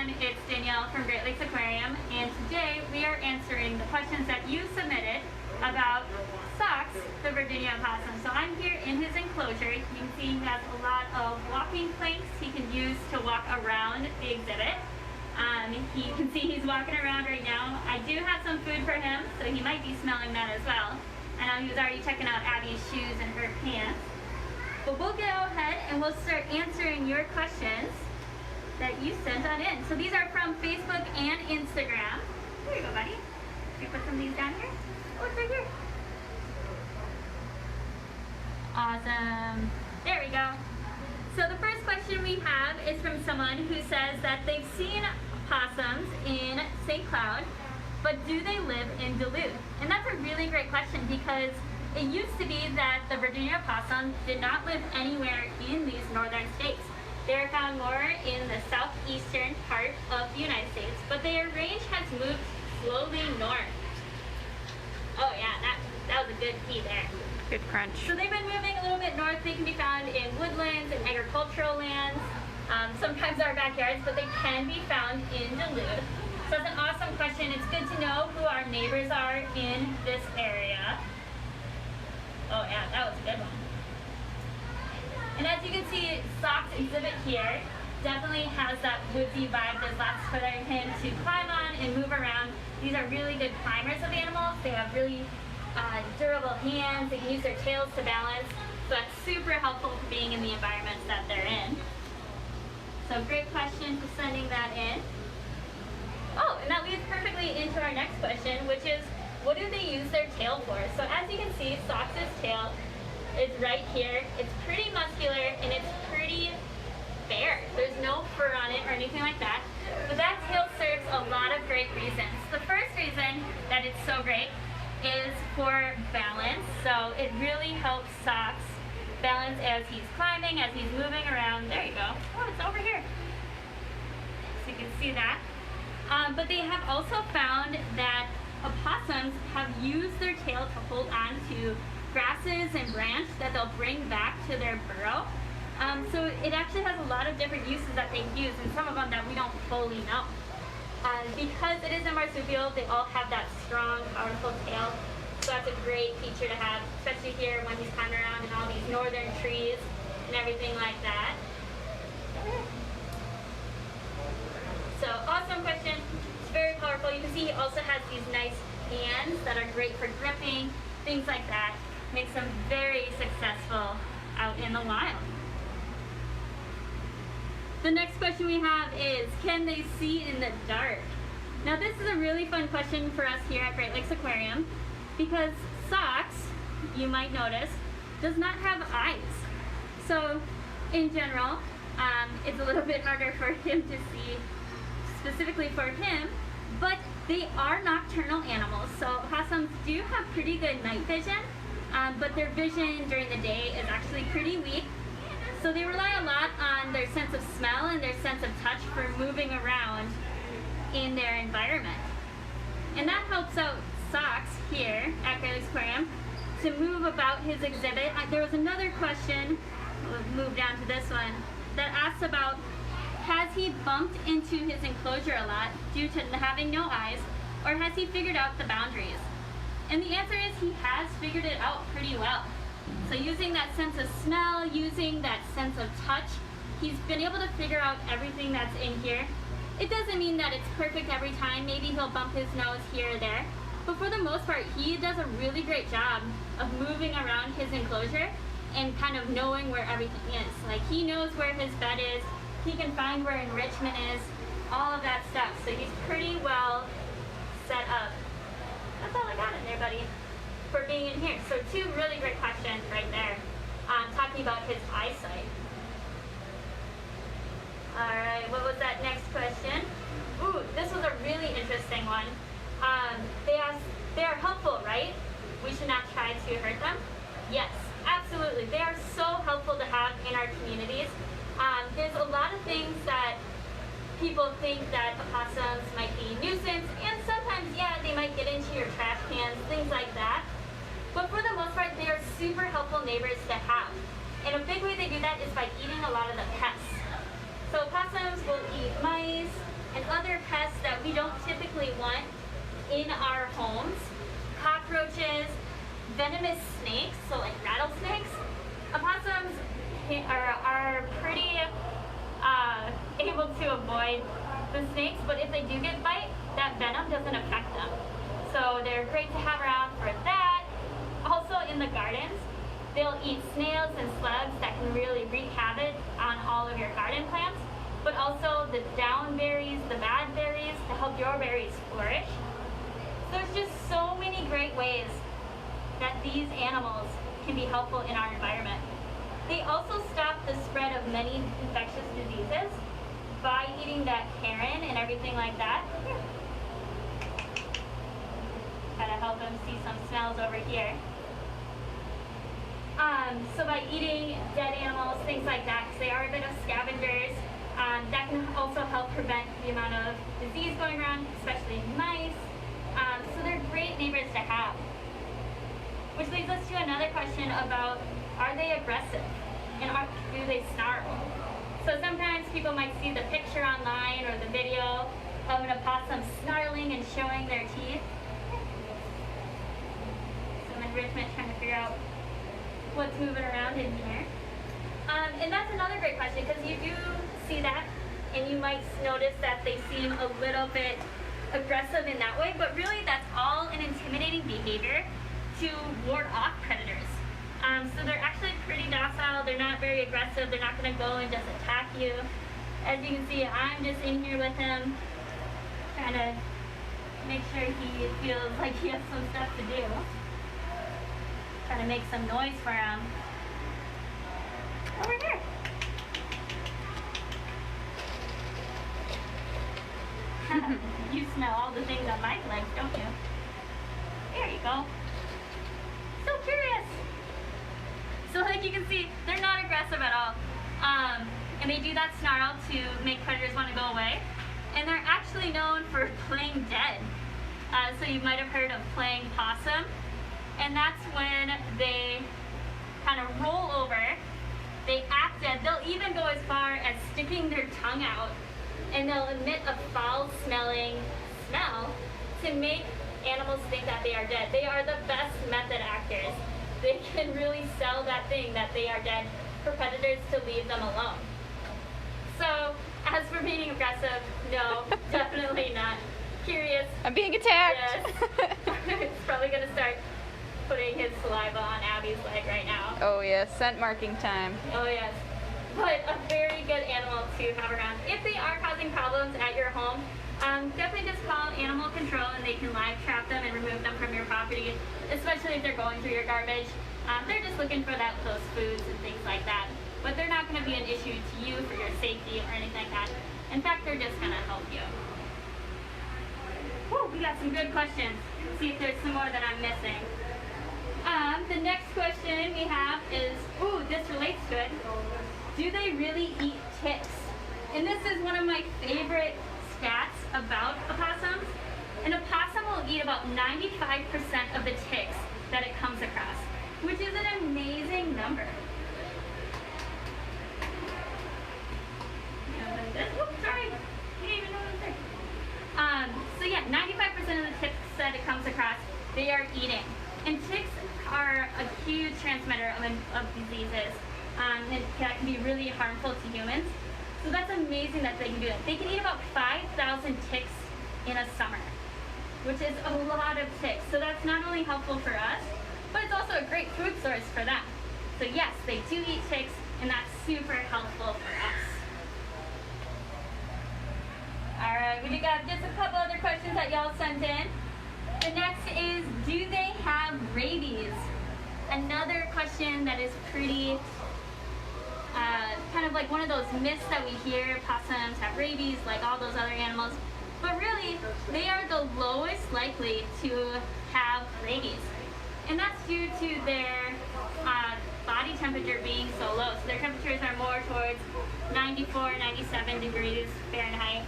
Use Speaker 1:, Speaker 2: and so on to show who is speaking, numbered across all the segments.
Speaker 1: everyone, it's Danielle from Great Lakes Aquarium, and today we are answering the questions that you submitted about Socks, the Virginia Opossum. So I'm here in his enclosure. You can see he has a lot of walking planks he can use to walk around the exhibit. You can see he's walking around right now. I do have some food for him, so he might be smelling that as well. I know he was already checking out Abby's shoes and her pants. But we'll go ahead and we'll start answering your questions that you sent on in. So these are from Facebook and Instagram. There you go, buddy. Can you put some of these down here? Oh, it's right here. Awesome. There we go. So the first question we have is from someone who says that they've seen opossums in St. Cloud, but do they live in Duluth? And that's a really great question because it used to be that the Virginia opossum did not live anywhere in these northern states. They're found more in the southeastern part of the United States, but their range has moved slowly north. Oh yeah, that was a good key there.
Speaker 2: Good crunch.
Speaker 1: So they've been moving a little bit north. They can be found in woodlands and agricultural lands, sometimes our backyards, but they can be found in Duluth. So that's an awesome question. It's good to know who our neighbors are in this area. Oh yeah, that was a good one. And as you can see, Sock's exhibit here definitely has that woodsy vibe. There's lots for him to climb on and move around. These are really good climbers of animals. They have really durable hands. They can use their tails to balance. So that's super helpful for being in the environments that they're in. So great question for sending that in. Oh, and that leads perfectly into our next question, which is, what do they use their tail for? So as you can see, Sock's tail is right here. It's pretty muscular and it's pretty bare. There's no fur on it or anything like that. But that tail serves a lot of great reasons. The first reason that it's so great is for balance. So it really helps Socks balance as he's climbing, as he's moving around. There you go. Oh, it's over here. So you can see that. But they have also found that opossums have used their tail to hold on to grasses and branch that they'll bring back to their burrow. So it actually has a lot of different uses that they use, and some of them that we don't fully know. Because it is a marsupial, they all have that strong, powerful tail. So that's a great feature to have, especially here when he's climbing around in all these northern trees and everything like that. So awesome question. It's very powerful. You can see he also has these nice hands that are great for gripping, things like that. Makes them very successful out in the wild. The next question we have is, can they see in the dark? Now this is a really fun question for us here at Great Lakes Aquarium because Socks, you might notice, does not have eyes. So in general, it's a little bit harder for him to see specifically for him, but they are nocturnal animals. So opossums do have pretty good night vision, but their vision during the day is actually pretty weak. So they rely a lot on their sense of smell and their sense of touch for moving around in their environment. And that helps out Socks here at Great Lakes Aquarium to move about his exhibit. There was another question, we'll move down to this one, that asks about, has he bumped into his enclosure a lot due to having no eyes, or has he figured out the boundaries? And the answer is he has figured it out pretty well. So using that sense of smell, using that sense of touch, he's been able to figure out everything that's in here. It doesn't mean that it's perfect every time. Maybe he'll bump his nose here or there. But for the most part, he does a really great job of moving around his enclosure and kind of knowing where everything is. Like he knows where his bed is, he can find where enrichment is, all of that stuff. So he's pretty well set up. That's all I got in there, buddy, for being in here. So two really great questions right there, talking about his eyesight. All right, what was that next question? Ooh, this was a really interesting one. They asked, they are helpful, right? We should not try to hurt them? Yes, absolutely. They are so helpful to have in our communities. There's a lot of things that people think that opossums might be nuisance, and sometimes, yeah, they might get into your trash cans, things like that. But for the most part, they are super helpful neighbors to have. And a big way they do that is by eating a lot of the pests. So opossums will eat mice, mice, and other pests that we don't typically want in our homes. Cockroaches, venomous snakes, so like rattlesnakes. Opossums are pretty able to avoid the snakes, but if they do get bite, that venom doesn't affect them. So they're great to have around for that. Also in the gardens, they'll eat snails and slugs that can really wreak havoc on all of your garden plants, but also the down berries, the bad berries, to help your berries flourish. There's just so many great ways that these animals can be helpful in our environment. They also stop the spread of many infectious diseases by eating that carrion and everything like that. Gotta help them see some smells over here. So by eating dead animals, things like that, because they are a bit of scavengers, that can also help prevent the amount of disease going around, especially mice. So they're great neighbors to have. Which leads us to another question about, are they aggressive? And do they snarl? So sometimes people might see the picture online or the video of an opossum snarling and showing their teeth. Some enrichment trying to figure out what's moving around in here. And that's another great question, because you do see that, and you might notice that they seem a little bit aggressive in that way, but really that's all an intimidating behavior to ward off predators. So they're actually pretty docile, they're not very aggressive, they're not going to go and just attack you. As you can see, I'm just in here with him, trying to make sure he feels like he has some stuff to do. Trying to make some noise for him. Over here. You smell all the things on my legs, don't you? There you go. So curious. So like you can see, they're not aggressive at all. And they do that snarl to make predators want to go away. And they're actually known for playing dead. So you might have heard of playing possum. And that's when they kind of roll over, they act dead. They'll even go as far as sticking their tongue out, and they'll emit a foul-smelling smell to make animals think that they are dead. They are the best method actors. They can really sell that thing that they are dead for predators to leave them alone. So, as for being aggressive, no, definitely not. Curious.
Speaker 2: I'm being attacked.
Speaker 1: Yes. It's probably going to start putting his saliva on Abby's leg right now.
Speaker 2: Oh yes, scent marking time.
Speaker 1: Oh yes. But a very good animal to have around. If they are causing problems at your home, definitely just call animal control and they can live trap them and remove them from your property, especially if they're going through your garbage. They're just looking for those foods and things like that. But they're not going to be an issue to you for your safety or anything like that. In fact, they're just going to help you. Woo, we got some good questions. Let's see if there's some more that I'm missing. The next question we have is, this relates to it. Do they really eat ticks? And this is one of my favorite stats about opossums. An opossum will eat about 95% of the ticks that it comes across, which is an amazing number. Sorry, you didn't even know it was there. So yeah, 95% of the ticks that it comes across, they are eating. And ticks are a huge transmitter of diseases, and that can be really harmful to humans. So that's amazing that they can do that. They can eat about 5,000 ticks in a summer, which is a lot of ticks. So that's not only helpful for us, but it's also a great food source for them. So yes, they do eat ticks, and that's super helpful for us. Alright, we got just a couple other questions that y'all sent in. The next is, do they have rabies? Another question that is pretty, kind of like one of those myths that we hear, possums have rabies like all those other animals. But really, they are the lowest likely to have rabies. And that's due to their body temperature being so low. So their temperatures are more towards 94, 97 degrees Fahrenheit,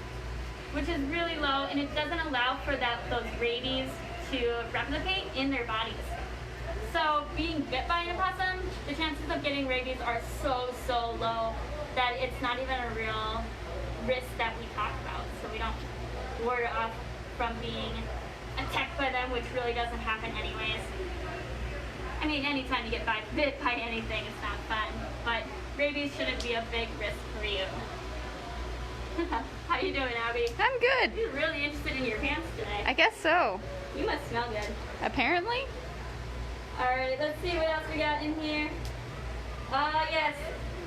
Speaker 1: which is really low, and it doesn't allow for those rabies to replicate in their bodies. So being bit by an opossum, the chances of getting rabies are so low that it's not even a real risk that we talk about. we don't ward off from being attacked by them, which really doesn't happen anyways. I mean, anytime you get bit by anything, it's not fun, but rabies shouldn't be a big risk for you. How you doing, Abby?
Speaker 2: I'm good.
Speaker 1: You're really interested in your pants today.
Speaker 2: I guess so.
Speaker 1: You must smell good.
Speaker 2: Apparently.
Speaker 1: Alright, let's see what else we got in here. Yes.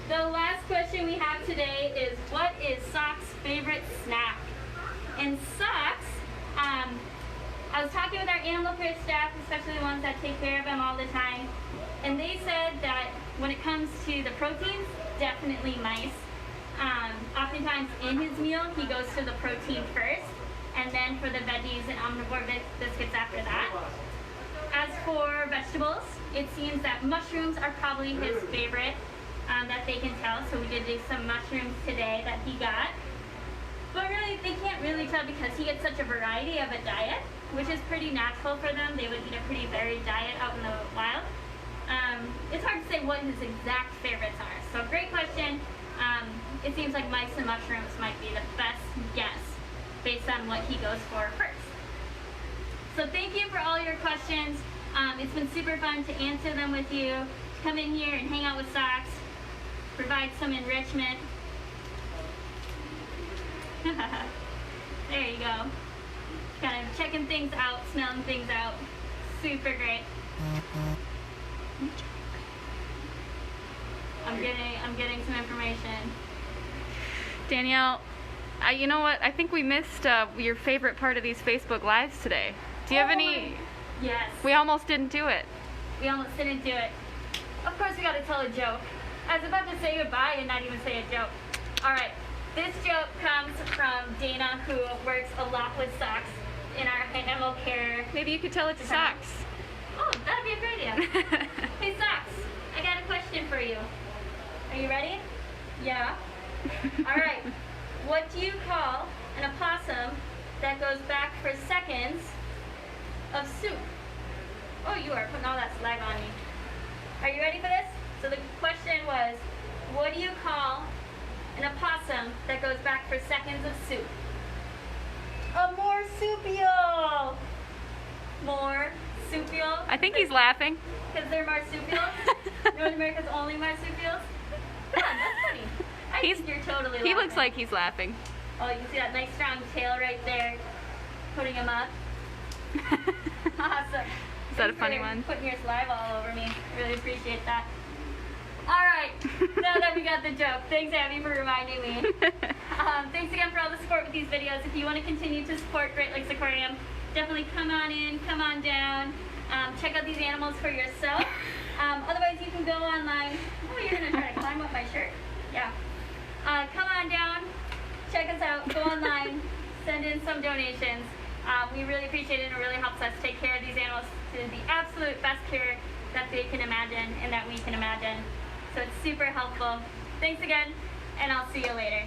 Speaker 1: The last question we have today is, what is Sock's favorite snack? And Socks, I was talking with our animal care staff, especially the ones that take care of him all the time, and they said that when it comes to the proteins, definitely mice. Oftentimes in his meal, he goes to the protein first, and then for the veggies and omnivore biscuits after that. As for vegetables, it seems that mushrooms are probably his favorite, that they can tell, so we did do some mushrooms today that he got. But really, they can't really tell because he gets such a variety of a diet, which is pretty natural for them. They would eat a pretty varied diet out in the wild. It's hard to say what his exact favorites are. So great question. It seems like mice and mushrooms might be the best guess based on what he goes for first. So thank you for all your questions. It's been super fun to answer them with you, to come in here and hang out with Socks, provide some enrichment. There you go. Kind of checking things out, smelling things out. Super great. I'm getting some information.
Speaker 2: Danielle, you know what? I think we missed your favorite part of these Facebook Lives today. Do you have any?
Speaker 1: Yes.
Speaker 2: We almost didn't do it.
Speaker 1: We almost didn't do it. Of course, we got to tell a joke. I was about to say goodbye and not even say a joke. All right. This joke comes from Dana, who works a lot with Socks in our animal care.
Speaker 2: Maybe you could tell it to Socks.
Speaker 1: Oh, that'd be a great idea. Hey, Socks, I got a question for you. Are you ready? Yeah. All right. What do you call an opossum that goes back for seconds of soup? Oh, you are putting all that slag on me. Are you ready for this? So the question was, what do you call an opossum that goes back for seconds of soup? A marsupial! Marsupial?
Speaker 2: I think he's laughing.
Speaker 1: Because they're marsupials? North America's only marsupials? Yeah, that's funny. I think you're totally laughing.
Speaker 2: He looks like he's laughing.
Speaker 1: Oh, you can see that nice strong tail right there, putting him up. Awesome.
Speaker 2: Is that a funny one?
Speaker 1: Putting your saliva all over me. Really appreciate that. All right, now that we got the joke, thanks Abby for reminding me. Thanks again for all the support with these videos. If you want to continue to support Great Lakes Aquarium, definitely come on in, come on down, check out these animals for yourself. Otherwise, you can go online. Oh, you're gonna try to climb up my shirt. Yeah. Come on down, check us out, go online, send in some donations. We really appreciate it, and it really helps us take care of these animals to the absolute best care that they can imagine and that we can imagine. So it's super helpful. Thanks again, and I'll see you later.